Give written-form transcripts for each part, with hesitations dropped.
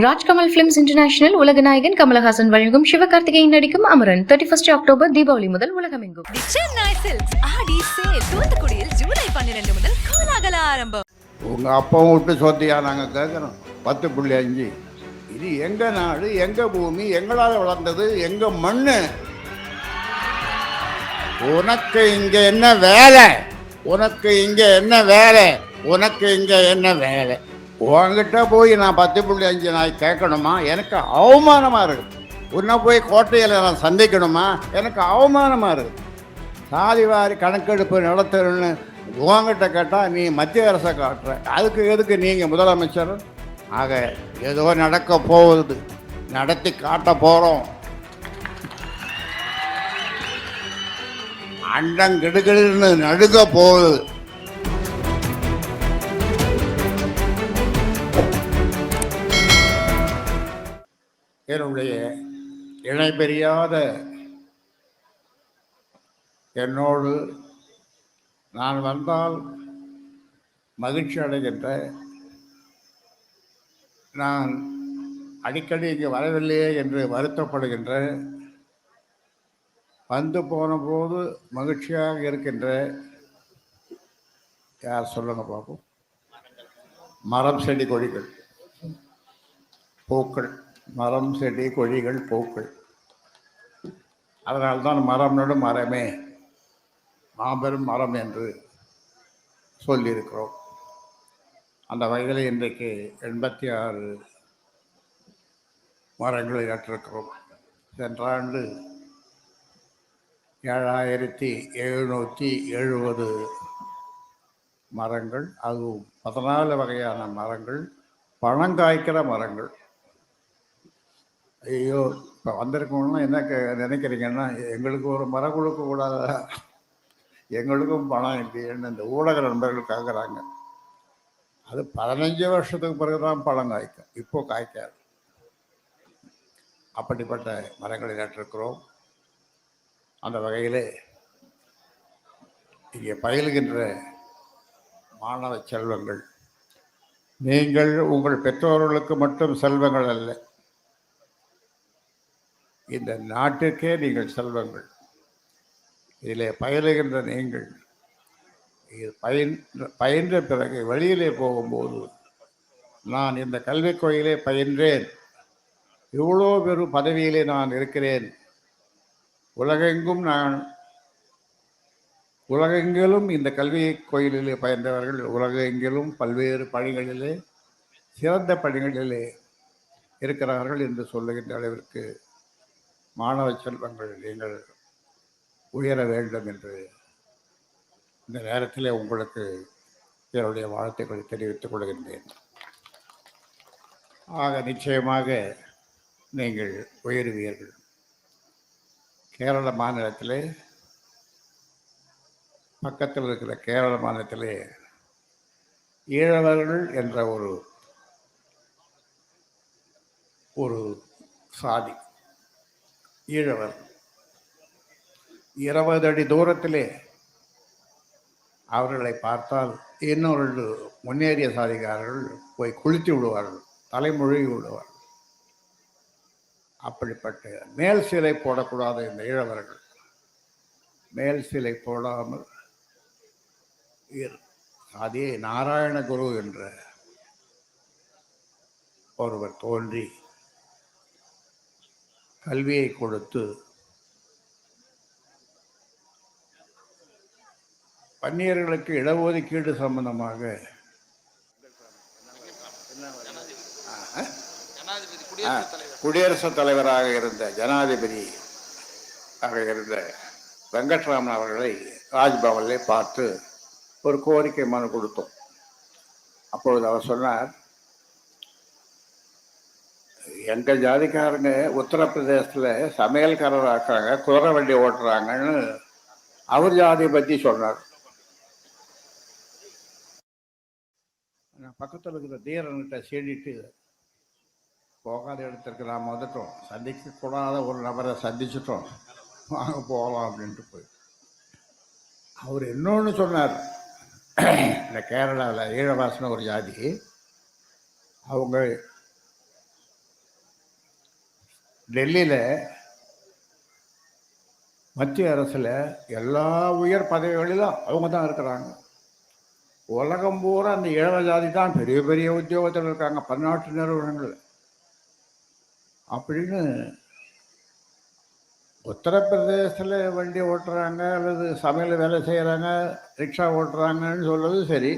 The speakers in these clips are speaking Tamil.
ராஜ்கமல் பிலிம்ஸ் இன்டர்நேஷனல் உலக நாயகன் கமலஹாசன் வழங்கும் சிவகார்த்திகேயன் நடிக்கும் அமரன் 31 அக்டோபர் தீபாவளி முதல் உலகமெங்கும். சென்னை சில்க்ஸ் ஆடி சேல் தூத்துக்குடியில் ஜூலை 12 முதல் கோலாகல ஆரம்பம். உங்க அப்பாவும் விட்டு சொத்தியா நாங்கள் கேட்குறோம் 10.5. இது எங்க நாடு, எங்க பூமி, எங்களால் வளர்ந்தது, எங்க மண்ணு. உனக்கு இங்க என்ன வேலை? உனக்கு இங்க என்ன வேலை? உனக்கு இங்க என்ன வேலை? உங்ககிட்ட போய் நான் 10.5 நான் கேட்கணுமா? எனக்கு அவமானமாக இருக்குது. உன்னை போய் கோட்டையில் நான் சந்திக்கணுமா? எனக்கு அவமானமாக இருக்குது. சாதிவாரி கணக்கெடுப்பு நடத்தணும்னு உங்ககிட்ட கேட்டால் நீ மத்திய அரசை காட்டுற. அதுக்கு எதுக்கு நீங்கள் முதலமைச்சர்? ஆக ஏதோ நடக்க போகுது, நடத்தி காட்ட போகிறோம். அண்டங்கிடுகிடுன்னு நடுங்க போகுது. என்னுடைய இணை பெரியாத என்னோடு நான் வந்தால் மகிழ்ச்சி அடைகின்ற, நான் அடிக்கடி இங்கே வரவில்லையே என்று வருத்தப்படுகின்ற, வந்து போன போது மகிழ்ச்சியாக இருக்கின்ற யார் சொல்லுங்க பார்ப்போம். மரம் செடி கொடிகள் பூக்கள், மரம் செடி கொடிகள் பூக்கள். அதனால்தான் மரம் நடும் மரமே மாபெரும் மரம் என்று சொல்லியிருக்கிறோம். அந்த வகையில் இன்றைக்கு 86 மரங்களை நட்டிருக்கிறோம். சென்ற ஆண்டு 7770 மரங்கள், அதுவும் 14 வகையான மரங்கள், பழங்காய்க்கிற மரங்கள். ஐயோ, இப்போ வந்திருக்கோம்னா என்ன நினைக்கிறீங்கன்னா, எங்களுக்கு ஒரு மரம் கொடுக்க கூடாதா? எங்களுக்கும் பணம் இல்லைன்னு இந்த ஊடக நண்பர்கள் கேட்குறாங்க. அது 15 வருஷத்துக்கு பிறகு தான் பழம் காய்க்கும், இப்போ காய்க்காது. அப்படிப்பட்ட மரங்களை நட்டிருக்கிறோம். அந்த வகையில் இங்கே பயிலுகின்ற மாணவ செல்வங்கள், நீங்கள் உங்கள் பெற்றோர்களுக்கு மட்டும் செல்வங்கள் அல்ல, இந்த நாட்டுக்கே நீங்கள் செல்வங்கள். இதில் பயிலுகின்ற நீங்கள் இது பயின்ற பிறகு வெளியிலே போகும்போது, நான் இந்த கல்விக் கோயிலே பயின்றேன், இவ்வளோ பெரும் பதவியிலே நான் இருக்கிறேன், உலகெங்கிலும் இந்த கல்வி கோயிலிலே பயின்றவர்கள் உலகெங்கிலும் பல்வேறு பணிகளிலே, சிறந்த பணிகளிலே இருக்கிறார்கள் என்று சொல்லுகின்ற அளவிற்கு மாணவ செல்வங்கள் நீங்கள் உயர வேண்டும் என்று இந்த நேரத்தில் உங்களுக்கு என்னுடைய வாழ்த்துக்களை தெரிவித்துக் கொள்கின்றேன். ஆக நிச்சயமாக நீங்கள் உயருவீர்கள். கேரள மாநிலத்திலே, பக்கத்தில் இருக்கிற கேரள மாநிலத்திலே ஈழவர்கள் என்ற ஒரு சாதி, ஈழவர் 20 அடி தூரத்திலே அவர்களை பார்த்தால் இன்னொரு முன்னேறிய சாதிக்காரர்கள் போய் குளித்து விடுவார்கள், தலைமொழி விடுவார்கள். அப்படிப்பட்ட மேல் சிலை போடக்கூடாத இந்த ஈழவர்கள் மேல் சிலை போடாமல் அதே நாராயணகுரு என்ற ஒருவர் தோன்றி கல்வியை கொடுத்து வன்னியர்களுக்கு இடஒதுக்கீடு சம்பந்தமாக குடியரசுத் தலைவராக இருந்த ஜனாதிபதி இருந்த வெங்கட்ராமன் அவர்களை ராஜ்பவனிலே பார்த்து ஒரு கோரிக்கை மனு கொடுத்தோம். அப்பொழுது அவர் சொன்னார், எங்கள் ஜாதிக்காரங்க உத்தரப்பிரதேசத்தில் சமையல்காரர் ஆக்குறாங்க, குதிரை வண்டி ஓட்டுறாங்கன்னு அவர் ஜாதியை பற்றி சொன்னார். பக்கத்தில் இருக்கிற தீரன்கிட்ட சீண்டிட்டு, போகாத இடத்திற்கு நாம் வந்துட்டோம், சந்திக்கக்கூடாத ஒரு நபரை சந்திச்சிட்டோம், வாங்க போகலாம் அப்படின்ட்டு போய் அவர் இன்னொன்று சொன்னார். இந்த கேரளாவில் ஈழவாசன ஒரு ஜாதி, அவங்க டெல்லியில் மத்திய அரசில் எல்லா உயர் பதவிகளிலும் அவங்க தான் இருக்கிறாங்க. உலகம் பூரா அந்த ஏழை ஜாதி தான் பெரிய பெரிய உத்தியோகத்தில் இருக்காங்க பன்னாட்டு நிறுவனங்கள். அப்படின்னு உத்தரப்பிரதேசத்தில் வண்டி ஓட்டுறாங்க அல்லது சமையல் வேலை செய்கிறாங்க, ரிக்ஷா ஓட்டுறாங்கன்னு சொல்கிறது சரி.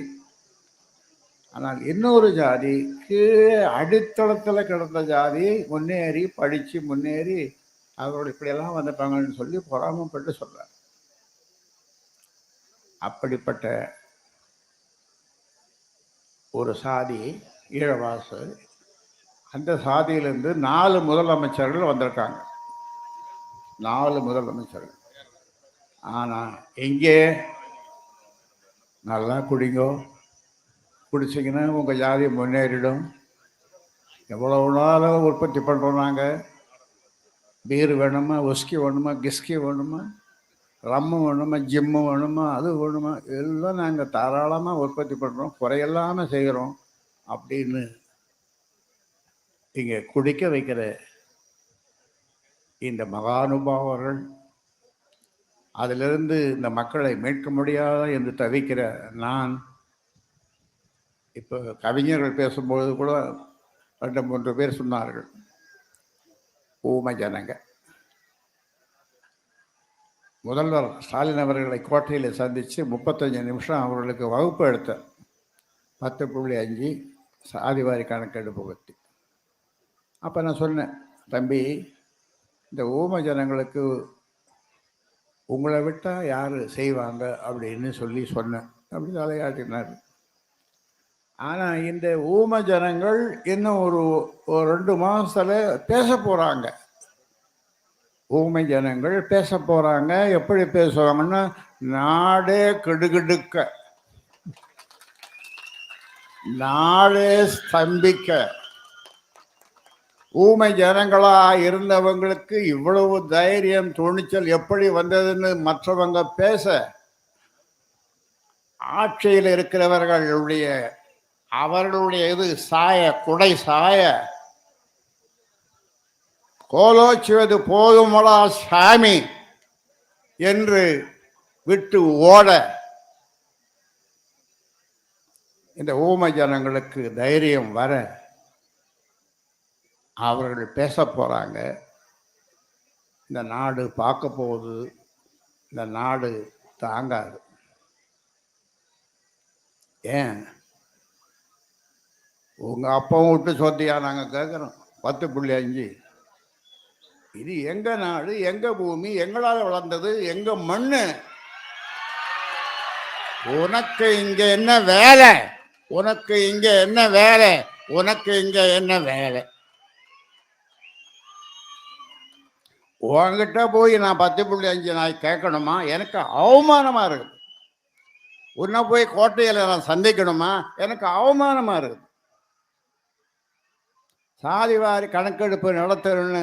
ஆனால் இன்னொரு ஜாதி கீழே அடித்தளத்தில் கிடந்த ஜாதி முன்னேறி படித்து முன்னேறி அவரோட இப்படியெல்லாம் வந்துட்டாங்கன்னு சொல்லி பொறாமப்பட்டு சொல்கிறார். அப்படிப்பட்ட ஒரு சாதி ஈழவாசு. அந்த சாதியிலிருந்து 4 முதலமைச்சர்கள் வந்திருக்காங்க. 4 முதலமைச்சர்கள். ஆனால் எங்கே நல்லா குடிங்கோ, குடிச்சிங்கன்னா உங்கள் ஜாதி முன்னேறிடும். எவ்வளவு நாளும் உற்பத்தி பண்ணுறோம் நாங்கள். பீர் வேணுமா, உஸ்கி வேணுமா, கிஸ்கி வேணுமா, ரம்மு வேணுமா, ஜிம்மு வேணுமா, அது வேணுமா, எல்லாம் நாங்கள் தாராளமாக உற்பத்தி பண்ணுறோம், குறையெல்லாமல் செய்கிறோம் அப்படின்னு இங்கே குடிக்க வைக்கிற இந்த மகானுபாவர்கள், அதிலிருந்து இந்த மக்களை மீட்க முடியாத என்று தவிக்கிற நான் இப்போ கவிஞர்கள் பேசும்பொழுது கூட 2-3 பேர் சொன்னார்கள், ஊமை ஜனங்க. முதல்வர் ஸ்டாலின் அவர்களை கோட்டையில் சந்தித்து 35 நிமிஷம் அவர்களுக்கு வகுப்பு எடுத்தேன். 10.5 சாதிவாரி கணக்கெடுப்பு பற்றி. அப்போ நான் சொன்னேன், தம்பி, இந்த ஊமை ஜனங்களுக்கு உங்களை விட்டால் யார் செய்வாங்க அப்படின்னு சொல்லி சொன்னேன். அப்படி தலையாட்டினார். ஆனால் இந்த ஊமை ஜனங்கள் இன்னும் ஒரு 2 மாதத்தில் பேச போகிறாங்க. ஊமை ஜனங்கள் பேச போகிறாங்க. எப்படி பேசுவாங்கன்னா, நாடே கிடுகிடுக்க, நாடே ஸ்தம்பிக்க. ஊமை ஜனங்களாக இருந்தவங்களுக்கு இவ்வளவு தைரியம், துணிச்சல் எப்படி வந்ததுன்னு மற்றவங்க பேச, ஆட்சியில் இருக்கிறவர்களுடைய அவர்களுடைய இது சாய, குடை சாய, கோலோச்சுவது போதுமடா சாமி என்று விட்டு ஓட இந்த ஊமை ஜனங்களுக்கு தைரியம் வர அவர்கள் பேச போகிறாங்க. இந்த நாடு பார்க்க போகுது. இந்த நாடு தாங்காது. ஏன் உங்கள் அப்பாவும் விட்டு சொத்தியா நாங்கள் கேட்குறோம். 10.5. இது எங்கள் நாடு, எங்கள் பூமி, எங்களால் வளர்ந்தது, எங்கள் மண்ணு. உனக்கு இங்கே என்ன வேலை? உனக்கு இங்கே என்ன வேலை? உனக்கு இங்கே என்ன வேலை? உங்ககிட்ட போய் நான் 10.5 நாய் கேட்கணுமா? எனக்கு அவமானமாக இருக்குது. உன்னை போய் கோட்டையில் நான் சந்திக்கணுமா? எனக்கு அவமானமாக இருக்குது. சாதிவாரி கணக்கெடுப்பு நடத்தணும்னு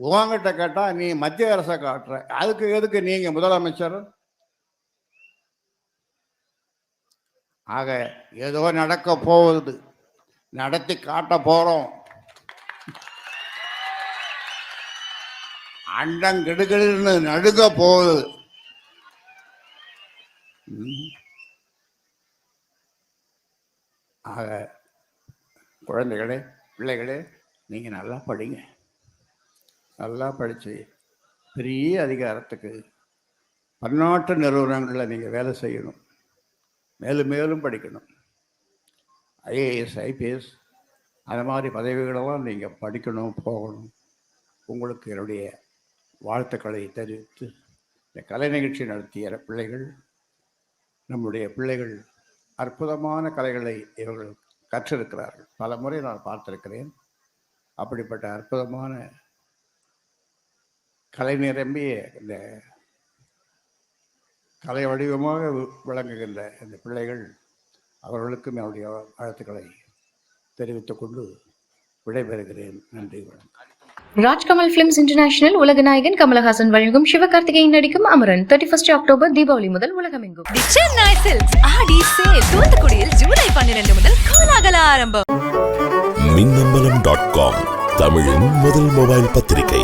உங்ககிட்ட கேட்டால் நீ மத்திய அரசை காட்டுற. அதுக்கு எதுக்கு நீங்கள் முதலமைச்சர்? ஆக ஏதோ நடக்க போகுது, நடத்தி காட்ட போகிறோம். அண்டங்கிடுகிடுன்னு நடுங்க போகுது. ஆக குழந்தைகளே, பிள்ளைகளே, நீங்கள் நல்லா படிங்க. நல்லா படித்து பெரிய அதிகாரத்துக்கு பன்னாட்டு நிறுவனங்களில் நீங்கள் வேலை செய்யணும். மேலும் மேலும் படிக்கணும். ஐஏஎஸ், ஐபிஎஸ் அது மாதிரி பதவிகளெல்லாம் நீங்கள் படிக்கணும், போகணும். உங்களுக்கு என்னுடைய வாழ்த்துக்களை தெரிவித்து, இந்த கலை நிகழ்ச்சி நடத்திய பிள்ளைகள், நம்முடைய பிள்ளைகள் அற்புதமான கலைகளை இவர்கள் கற்றிருக்கிறார்கள். பல முறை நான் பார்த்திருக்கிறேன். அப்படிப்பட்ட அற்புதமான கலை நிரம்பிய இந்த கலை வடிவமாக விளங்குகின்ற இந்த பிள்ளைகள், அவர்களுக்கும் என்னுடைய வாழ்த்துக்களை தெரிவித்துக் கொண்டு விடைபெறுகிறேன். நன்றி, வணக்கம். ராஜ்கமல் பிலிம்ஸ் இன்டர்நேஷனல் உலகநாயகன் கமலஹாசன் வழங்கும் சிவகார்த்திகேயன் நடிக்கும் அமரன் 31 அக்டோபர் தீபாவளி முதல் உலகமெங்கும். தி சென்னை சில்க்ஸ் ஆடி சேல் தூத்துக்குடியில் ஜூலை 12 முதல் கோலாகல ஆரம்பம். மின்னம்பலம்.com தமிழின் முதல் மொபைல் பத்திரிகை.